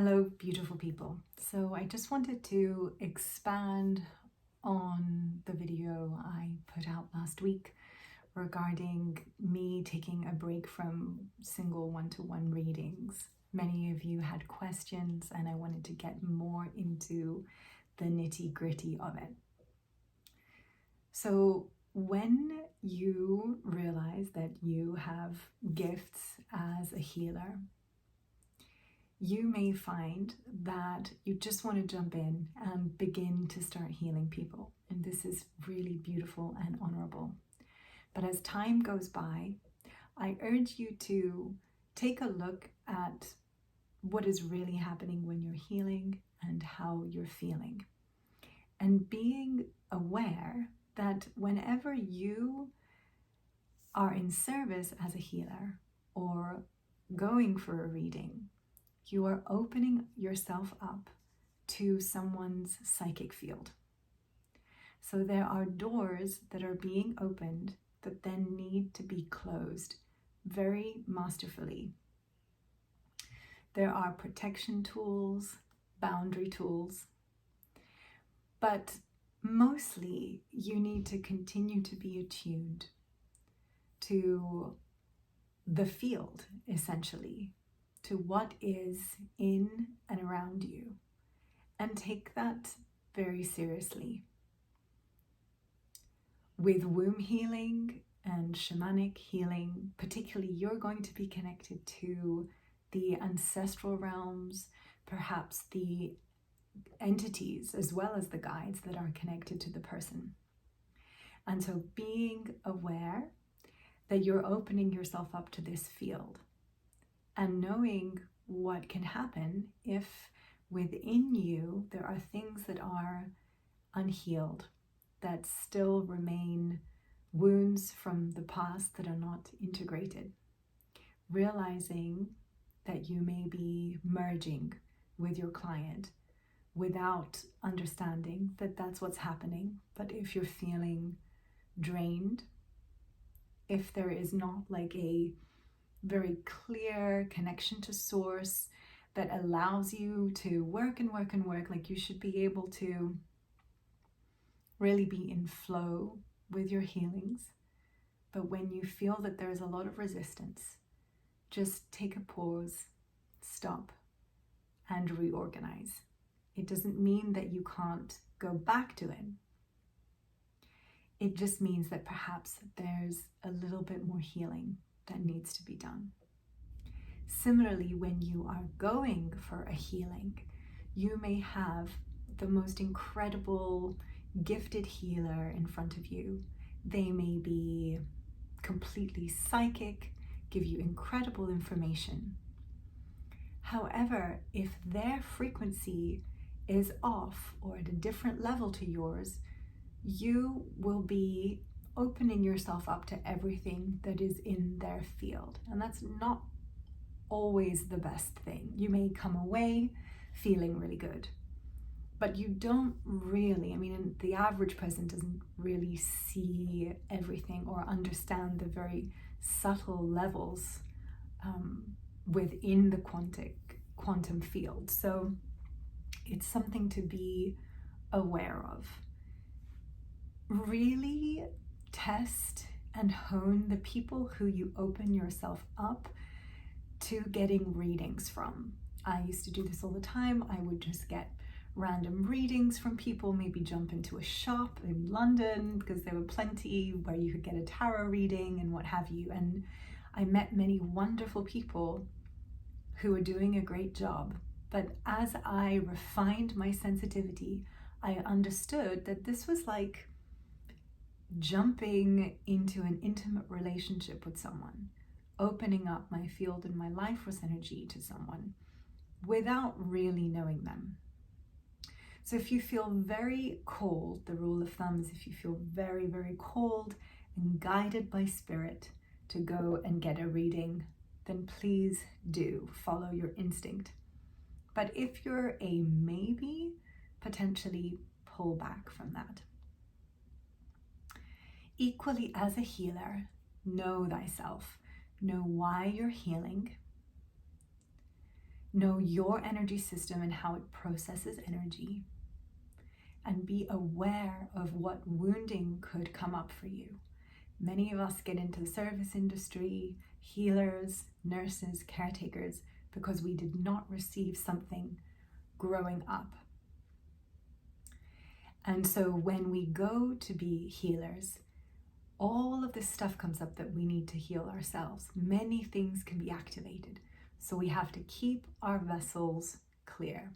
Hello, beautiful people. So I just wanted to expand on the video I put out last week regarding me taking a break from single one-to-one readings. Many of you had questions and I wanted to get more into the nitty-gritty of it. So when you realize that you have gifts as a healer, you may find that you just want to jump in and begin to start healing people. And this is really beautiful and honorable. But as time goes by, I urge you to take a look at what is really happening when you're healing and how you're feeling. And being aware that whenever you are in service as a healer or going for a reading, you are opening yourself up to someone's psychic field. So there are doors that are being opened that then need to be closed very masterfully. There are protection tools, boundary tools, but mostly you need to continue to be attuned to the field, essentially, to what is in and around you, and take that very seriously. With womb healing and shamanic healing, particularly, you're going to be connected to the ancestral realms, perhaps the entities as well as the guides that are connected to the person. And so being aware that you're opening yourself up to this field and knowing what can happen if within you there are things that are unhealed, that still remain wounds from the past that are not integrated. Realizing that you may be merging with your client without understanding that that's what's happening. But if you're feeling drained, if there is not like a very clear connection to source that allows you to work and work and work, like you should be able to really be in flow with your healings. But when you feel that there's a lot of resistance, just take a pause, stop, and reorganize. It doesn't mean that you can't go back to it. It just means that perhaps there's a little bit more healing that needs to be done. Similarly, when you are going for a healing, you may have the most incredible, gifted healer in front of you. They may be completely psychic, give you incredible information. However, if their frequency is off or at a different level to yours, you will be opening yourself up to everything that is in their field. And that's not always the best thing. You may come away feeling really good, but you don't really, the average person doesn't really see everything or understand the very subtle levels within the quantum field. So it's something to be aware of. Really test and hone the people who you open yourself up to getting readings from. I used to do this all the time. I would just get random readings from people, maybe jump into a shop in London because there were plenty where you could get a tarot reading and what have you. And I met many wonderful people who were doing a great job. But as I refined my sensitivity, I understood that this was like jumping into an intimate relationship with someone, opening up my field and my life force energy to someone without really knowing them. So if you feel very cold, the rule of thumb is if you feel very, very cold and guided by spirit to go and get a reading, then please do follow your instinct. But if you're a maybe, potentially pull back from that. Equally, as a healer, know thyself. Know why you're healing. Know your energy system and how it processes energy, and be aware of what wounding could come up for you. Many of us get into the service industry, healers, nurses, caretakers, because we did not receive something growing up. And so when we go to be healers, all of this stuff comes up that we need to heal ourselves. Many things can be activated. So we have to keep our vessels clear.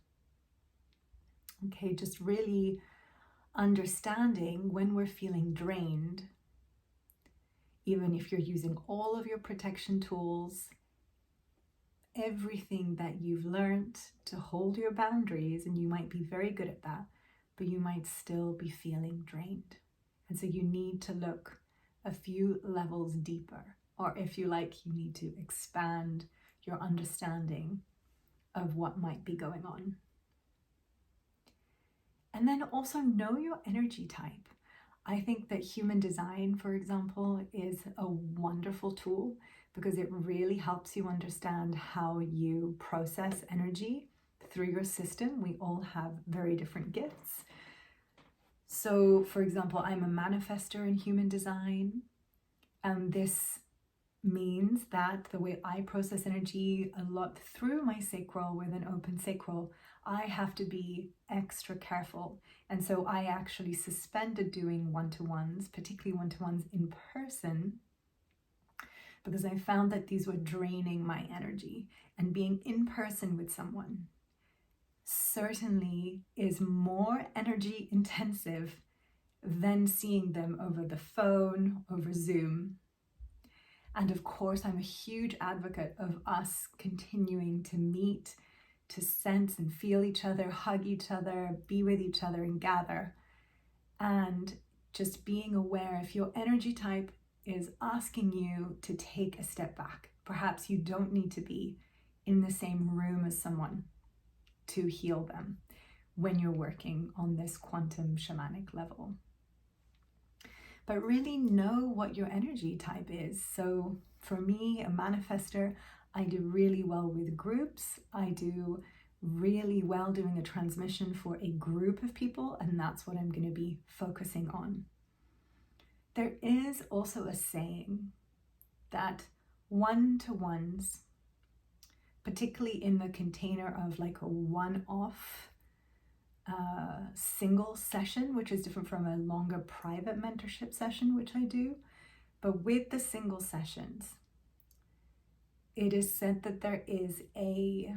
Okay, just really understanding when we're feeling drained, even if you're using all of your protection tools, everything that you've learned to hold your boundaries, and you might be very good at that, but you might still be feeling drained. And so you need to look a few levels deeper, or if you like, you need to expand your understanding of what might be going on. And then also know your energy type. I think that human design, for example, is a wonderful tool because it really helps you understand how you process energy through your system. We all have very different gifts. So, for example, I'm a manifester in human design, and this means that the way I process energy a lot through my sacral with an open sacral, I have to be extra careful. And so I actually suspended doing one-to-ones, particularly one-to-ones in person, because I found that these were draining my energy. And being in person with someone certainly is more energy intensive than seeing them over the phone, over Zoom. And of course, I'm a huge advocate of us continuing to meet, to sense and feel each other, hug each other, be with each other and gather. And just being aware if your energy type is asking you to take a step back. Perhaps you don't need to be in the same room as someone to heal them when you're working on this quantum shamanic level. But really know what your energy type is. So for me, a manifester, I do really well with groups. I do really well doing a transmission for a group of people, and that's what I'm going to be focusing on. There is also a saying that one-to-ones, particularly in the container of like a one-off single session, which is different from a longer private mentorship session, which I do, but with the single sessions, it is said that there is a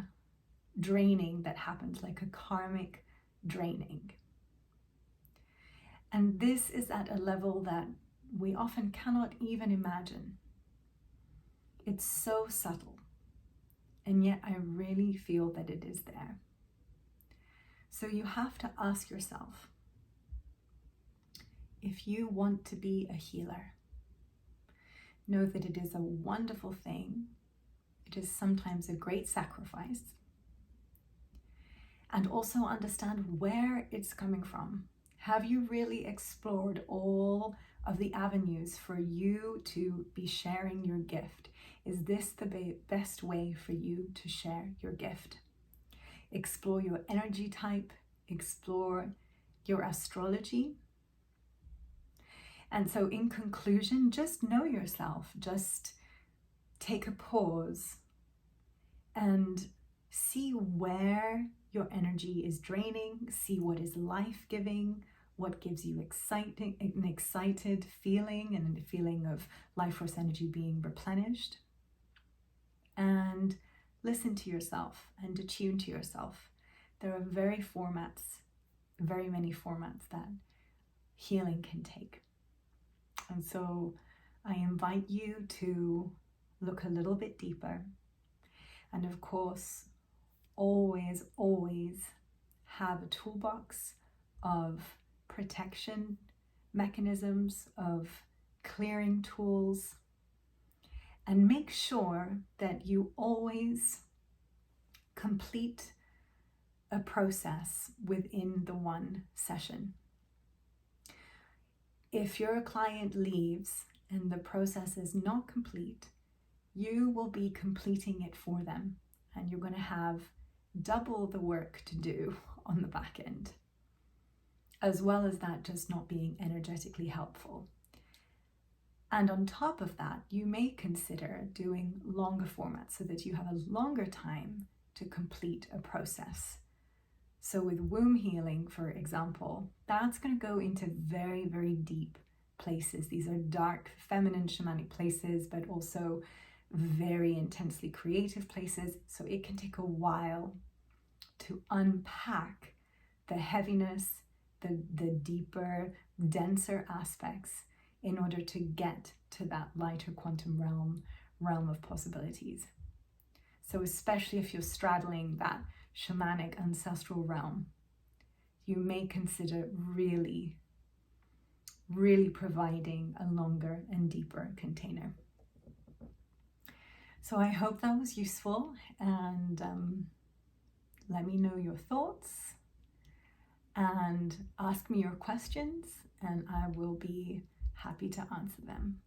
draining that happens, like a karmic draining. And this is at a level that we often cannot even imagine. It's so subtle, and yet I really feel that it is there. So you have to ask yourself, if you want to be a healer, know that it is a wonderful thing. It is sometimes a great sacrifice. And also understand where it's coming from. Have you really explored all of the avenues for you to be sharing your gift? Is this the best way for you to share your gift? Explore your energy type, explore your astrology. And so in conclusion, just know yourself, just take a pause and see where your energy is draining, see what is life-giving, what gives you an excited feeling and a feeling of life force energy being replenished. And listen to yourself and attune to yourself. There are very many formats that healing can take. And so I invite you to look a little bit deeper. And of course, always have a toolbox of protection mechanisms, of clearing tools, and make sure that you always complete a process within the one session. If your client leaves and the process is not complete, you will be completing it for them. and you're going to have double the work to do on the back end, as well as that just not being energetically helpful. And on top of that, you may consider doing longer formats so that you have a longer time to complete a process. So with womb healing, for example, that's going to go into very, very deep places. These are dark, feminine, shamanic places, but also very intensely creative places. So it can take a while to unpack the heaviness, the deeper, denser aspects in order to get to that lighter quantum realm of possibilities. So especially if you're straddling that shamanic ancestral realm, you may consider really providing a longer and deeper container. So I hope that was useful, and let me know your thoughts and ask me your questions, and I will be happy to answer them.